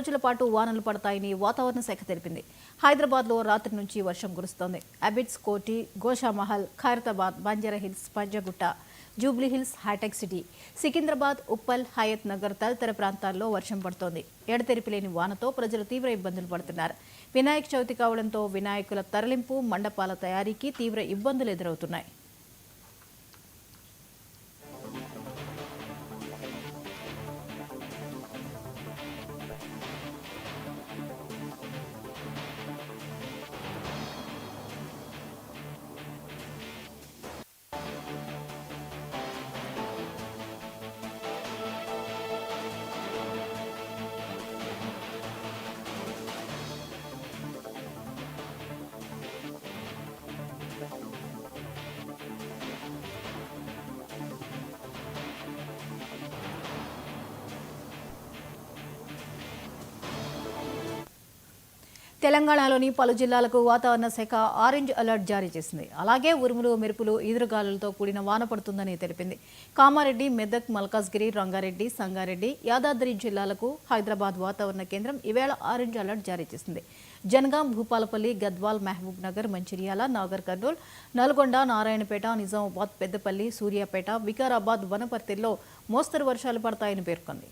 రోజుల పాటు వానలు పడతాయని వాతావరణ శాఖ తెలిపింది. హైదరాబాద్లో రాత్రి నుంచి వర్షం కురుస్తోంది. అబిడ్స్, కోటి, గోషామహల్, ఖైరతాబాద్, బంజారాహిల్స్, పంజగుట్ట, జూబ్లీహిల్స్, హైటెక్ సిటీ, సికింద్రాబాద్, ఉప్పల్, హయత్ నగర్ తదితర ప్రాంతాల్లో వర్షం పడుతోంది. ఎడతెరిపి లేని వానతో ప్రజలు తీవ్ర ఇబ్బందులు పడుతున్నారు. వినాయక చవితి కావడంతో వినాయకుల తరలింపు, మండపాల తయారీకి తీవ్ర ఇబ్బందులు ఎదురవుతున్నాయి. తెలంగాణలోని పలు జిల్లాలకు వాతావరణ శాఖ ఆరెంజ్ అలర్ట్ జారీ చేసింది. అలాగే ఉరుములు, మెరుపులు, ఈదురుగాలులతో కూడిన వాన పడుతుందని తెలిపింది. కామారెడ్డి, మెదక్, మల్కాజ్గిరి, రంగారెడ్డి, సంగారెడ్డి, యాదాద్రి జిల్లాలకు హైదరాబాద్ వాతావరణ కేంద్రం ఈవేళ ఆరెంజ్ అలర్ట్ జారీ చేసింది. జనగాం, భూపాలపల్లి, గద్వాల్, మహబూబ్ నగర్, మంచిర్యాల, నాగర్ కర్నూల్, నల్గొండ, నారాయణపేట, నిజామాబాద్, పెద్దపల్లి, సూర్యాపేట, వికారాబాద్, వనపర్తిలో మోస్తరు వర్షాలు పడతాయని పేర్కొంది.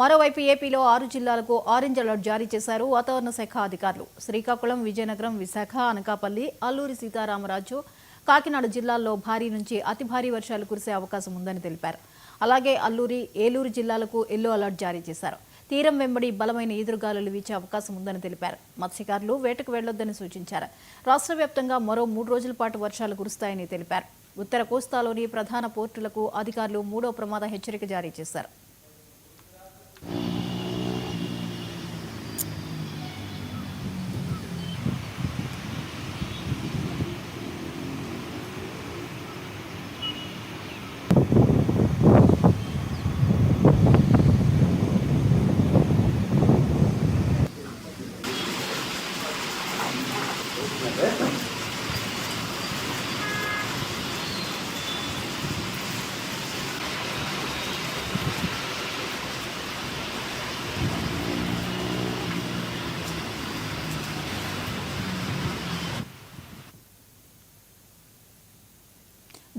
మరోవైపు ఏపీలో 6 జిల్లాలకు ఆరెంజ్ అలర్ట్ జారీ చేశారు వాతావరణ శాఖ అధికారులు. శ్రీకాకుళం, విజయనగరం, విశాఖ, అనకాపల్లి, అల్లూరి సీతారామరాజు, కాకినాడ జిల్లాల్లో భారీ నుంచి అతి భారీ వర్షాలు కురిసే అవకాశం ఉందని తెలిపారు. అలాగే అల్లూరి, ఏలూరు జిల్లాలకు ఎల్లో అలర్ట్ జారీ చేశారు. తీరం వెంబడి బలమైన ఈదురుగాలులు వీచే అవకాశం ఉందని తెలిపారు. మత్స్యకారులు వేటకు వెళ్లొద్దని సూచించారు. రాష్ట్ర వ్యాప్తంగా మరో 3 రోజుల పాటు వర్షాలు కురుస్తాయని తెలిపారు. ఉత్తర కోస్తాలోని ప్రధాన పోర్టులకు అధికారులు 3వ ప్రమాద హెచ్చరిక జారీ చేశారు.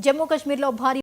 జమ్మూ కాశ్మీర్లో భారీ